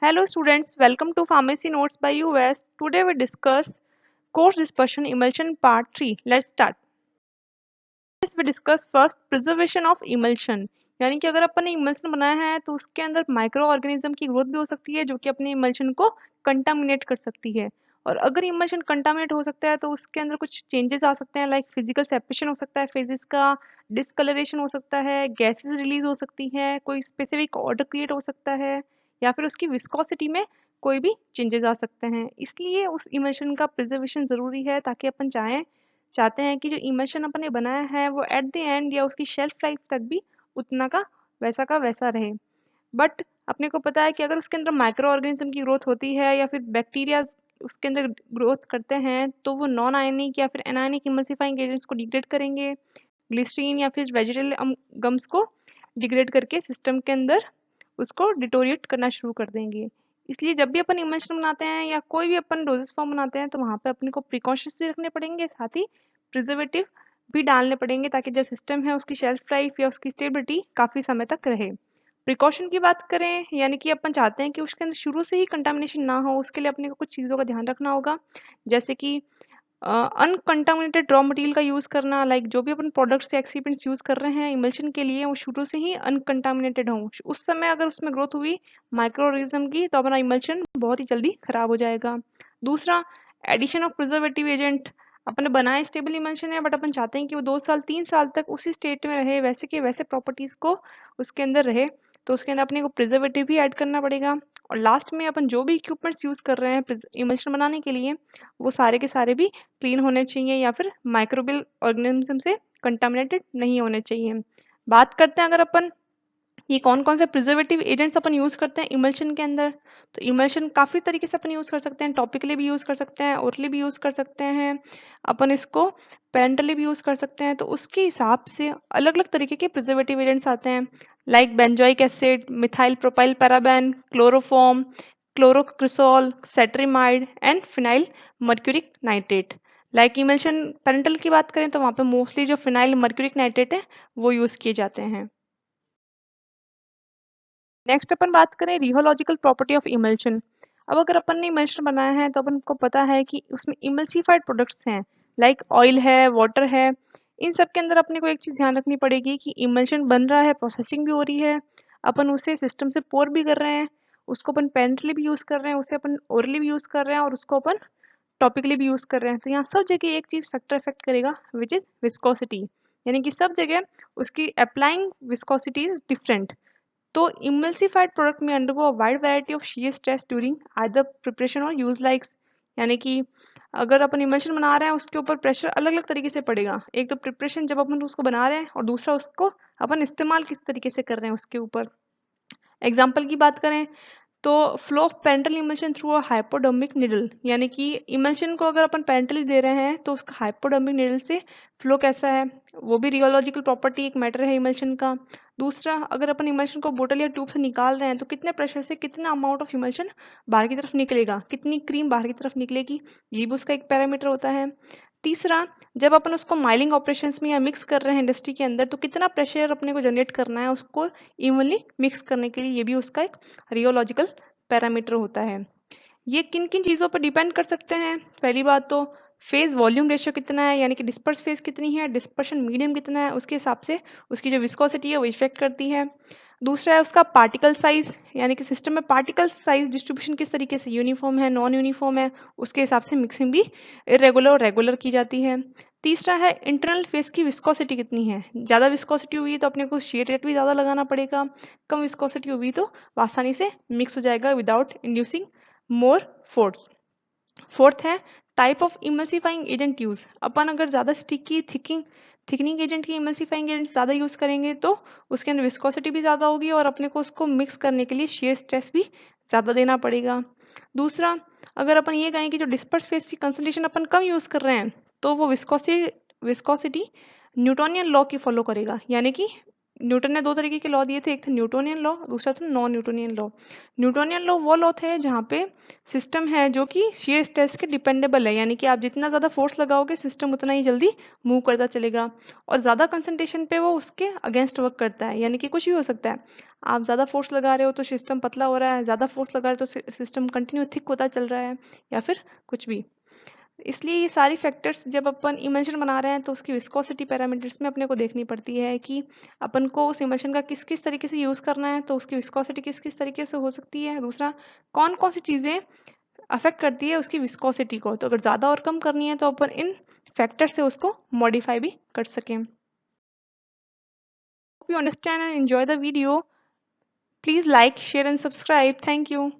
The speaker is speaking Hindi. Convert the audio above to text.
Hello students, welcome to Pharmacy Notes by US. Today we discuss course dispersion emulsion part 3. Let's start. We discuss first preservation of emulsion. यानी कि अगर अपन ने emulsion बनाया है तो उसके अंदर माइक्रो ऑर्गेनिज्म की ग्रोथ भी हो सकती है जो कि अपने emulsion को कंटामिनेट कर सकती है। और अगर emulsion कंटामिनेट हो सकता है तो उसके अंदर कुछ चेंजेस आ सकते हैं, लाइक फिजिकल सेपरेशन हो सकता है फेजेस का, डिस्कलरेशन हो सकता है, गैसेस रिलीज हो सकती है, कोई स्पेसिफिक ऑर्डर क्रिएट हो सकता है, या फिर उसकी विस्कोसिटी में कोई भी चेंजेस आ सकते हैं। इसलिए उस इमल्शन का प्रिजर्वेशन ज़रूरी है ताकि अपन चाहते हैं कि जो इमल्शन अपन ने बनाया है वो एट द एंड या उसकी शेल्फ लाइफ तक भी उतना का वैसा रहे। बट अपने को पता है कि अगर उसके अंदर माइक्रो ऑर्गेनिज्म की ग्रोथ होती है या फिर बैक्टीरिया उसके अंदर ग्रोथ करते हैं तो वो नॉन आयनिक या फिर एनायनिक इमल्सिफाइंग एजेंट्स को डिग्रेड करेंगे, ग्लिसरीन या फिर वेजिटल गम्स को डिग्रेड करके सिस्टम के अंदर उसको डिटोरिएट करना शुरू कर देंगे। इसलिए जब भी अपन इमल्शन बनाते हैं या कोई भी अपन डोजेस फॉर्म बनाते हैं तो वहाँ पे अपने को प्रिकॉशंस भी रखने पड़ेंगे, साथ ही प्रिजर्वेटिव भी डालने पड़ेंगे ताकि जो सिस्टम है उसकी शेल्फ लाइफ या उसकी स्टेबिलिटी काफ़ी समय तक रहे। प्रिकॉशन की बात करें यानी कि अपन चाहते हैं कि उसके अंदर शुरू से ही कंटामिनेशन ना हो, उसके लिए अपने को कुछ चीज़ों का ध्यान रखना होगा, जैसे कि अनकंटामिनेटेड रॉ मटेरियल का यूज़ करना, लाइक जो भी अपन प्रोडक्ट्स या एक्सिपिएंट्स यूज़ कर रहे हैं इमल्शन के लिए वो शुरू से ही अनकंटामिनेटेड हों। उस समय अगर उसमें ग्रोथ हुई माइक्रो ऑर्गेनिज्म की तो अपना इमल्शन बहुत ही जल्दी खराब हो जाएगा। दूसरा, एडिशन ऑफ प्रिजर्वेटिव एजेंट। अपन ने बनाया स्टेबल इमल्शन है बट अपन चाहते हैं कि वो 2 साल 3 साल तक उसी स्टेट में रहे, वैसे के वैसे प्रॉपर्टीज़ को उसके अंदर रहे, तो उसके अंदर अपने को प्रिजर्वेटिव भी ऐड करना पड़ेगा। और लास्ट में अपन जो भी इक्विपमेंट्स यूज़ कर रहे हैं इमल्शन बनाने के लिए वो सारे के सारे भी क्लीन होने चाहिए या फिर माइक्रोबियल ऑर्गेनिज्म से कंटामिनेटेड नहीं होने चाहिए। बात करते हैं अगर अपन ये कौन-कौन से प्रिजर्वेटिव एजेंट्स अपन यूज़ करते हैं इमल्शन के अंदर, तो इमल्शन काफ़ी तरीके से अपन यूज़ कर सकते हैं, टॉपिकली भी यूज़ कर सकते हैं, ओरली भी यूज़ कर सकते हैं, अपन इसको पेरेंटली भी यूज़ कर सकते हैं। तो उसके हिसाब से अलग-अलग तरीके के प्रिजर्वेटिव एजेंट्स आते हैं, like benzoic acid, methyl propyl paraben, chloroform, chlorocresol, cetrimide and phenyl mercuric nitrate. Like emulsion parenteral की बात करें तो वहाँ पे मोस्टली जो फिनाइल मर्क्यूरिक नाइट्रेट है वो यूज़ किए जाते हैं। नेक्स्ट अपन बात करें रियोलॉजिकल प्रॉपर्टी ऑफ इमल्शन। अब अगर अपन ने इमल्शन बनाया है तो अपन को पता है कि उसमें इमल्सिफाइड प्रोडक्ट्स हैं, लाइक ऑयल है, वाटर है। इन सब के अंदर अपने को एक चीज़ ध्यान रखनी पड़ेगी कि इमल्शन बन रहा है, प्रोसेसिंग भी हो रही है, अपन उसे सिस्टम से पोर भी कर रहे हैं, उसको अपन पेरेंटली भी यूज़ कर रहे हैं, उसे अपन ओरली भी यूज़ कर रहे हैं और उसको अपन टॉपिकली भी यूज़ कर रहे हैं। तो यहाँ सब जगह एक चीज़ फैक्टर इफेक्ट करेगा विच इज़ विस्कोसिटी, यानी कि सब जगह उसकी अप्लाइंग विस्कोसिटी इज डिफरेंट। तो emulsified product may undergo a wide variety of shear stress during either preparation or use, likes यानी कि अगर अपन इमल्शन बना रहे हैं उसके ऊपर प्रेशर अलग अलग तरीके से पड़ेगा। एक तो प्रिपरेशन जब अपन उसको बना रहे हैं और दूसरा उसको अपन इस्तेमाल किस तरीके से कर रहे हैं उसके ऊपर। एग्जाम्पल की बात करें तो flow of parental emulsion through a hypodermic needle, यानी कि इमल्शन को अगर अपन पेरेंटली दे रहे हैं तो उसका हाइपोडर्मिक निडल से फ्लो कैसा है, वो भी रियोलॉजिकल प्रॉपर्टी एक मैटर है इमल्शन का। दूसरा, अगर अपन इमल्शन को बोतल या ट्यूब से निकाल रहे हैं तो कितने प्रेशर से कितना अमाउंट ऑफ इमल्शन बाहर की तरफ निकलेगा, कितनी क्रीम बाहर की तरफ निकलेगी, ये भी उसका एक पैरामीटर होता है। तीसरा, जब अपन उसको माइलिंग ऑपरेशंस में या मिक्स कर रहे हैं इंडस्ट्री के अंदर तो कितना प्रेशर अपने को जनरेट करना है उसको इवनली मिक्स करने के लिए, ये भी उसका एक रियोलॉजिकल पैरामीटर होता है। ये किन किन चीज़ों पर डिपेंड कर सकते हैं, पहली बात तो फेज वॉल्यूम रेशियो कितना है, यानी कि डिस्पर्स फेज कितनी है, डिस्पर्शन मीडियम कितना है, उसके हिसाब से उसकी जो विस्कोसिटी है वो इफेक्ट करती है। दूसरा है उसका पार्टिकल साइज, यानी कि सिस्टम में पार्टिकल साइज डिस्ट्रीब्यूशन किस तरीके से यूनिफॉर्म है, नॉन यूनिफॉर्म है, उसके हिसाब से मिक्सिंग भी इरेगुलर और रेगुलर की जाती है। तीसरा है इंटरनल फेस की विस्कोसिटी कितनी है, ज़्यादा विस्कोसिटी हुई तो अपने को शेयर रेट भी ज़्यादा लगाना पड़ेगा, कम विस्कोसिटी हुई तो आसानी से मिक्स हो जाएगा without inducing more force. Fourth है type of emulsifying agent use. अपन अगर ज़्यादा स्टिकी थिकनिंग एजेंट की इमल्सिफाइंग एजेंट ज़्यादा यूज़ करेंगे तो उसके अंदर विस्कोसिटी भी ज़्यादा होगी और अपने को उसको मिक्स करने के लिए शेयर स्ट्रेस भी ज़्यादा देना पड़ेगा। दूसरा, अगर अपन ये कहें कि जो डिस्पर्स फेस की कंसंट्रेशन अपन कम यूज़ कर रहे हैं तो वो विस्कोसिटी न्यूटोनियन लॉ की फॉलो करेगा, यानी कि न्यूटन ने 2 तरीके के लॉ दिए थे, एक था न्यूटोनियन लॉ, दूसरा था non Newtonian law. Newtonian law वो लॉ थे जहाँ पे सिस्टम है जो कि शीयर स्ट्रेस के डिपेंडेबल है, यानी कि आप जितना ज़्यादा फोर्स लगाओगे सिस्टम उतना ही जल्दी मूव करता चलेगा, और ज़्यादा कंसंट्रेशन पे वो उसके अगेंस्ट वर्क करता है, यानी कि कुछ भी हो सकता है। आप ज़्यादा फोर्स लगा रहे हो तो सिस्टम पतला हो रहा है, ज़्यादा फोर्स लगा रहे हो तो सिस्टम कंटिन्यू थिक होता चल रहा है, या फिर कुछ भी। इसलिए ये सारी फैक्टर्स जब अपन इमल्शन बना रहे हैं तो उसकी विस्कोसिटी पैरामीटर्स में अपने को देखनी पड़ती है कि अपन को उस इमल्शन का किस किस तरीके से यूज़ करना है, तो उसकी विस्कोसिटी किस किस तरीके से हो सकती है। दूसरा, कौन कौन सी चीज़ें अफेक्ट करती है उसकी विस्कोसिटी को, तो अगर ज़्यादा और कम करनी है तो अपन इन फैक्टर से उसको मॉडिफाई भी कर सकें। Hope you understand and enjoy the video. Please like, share and subscribe. Thank you.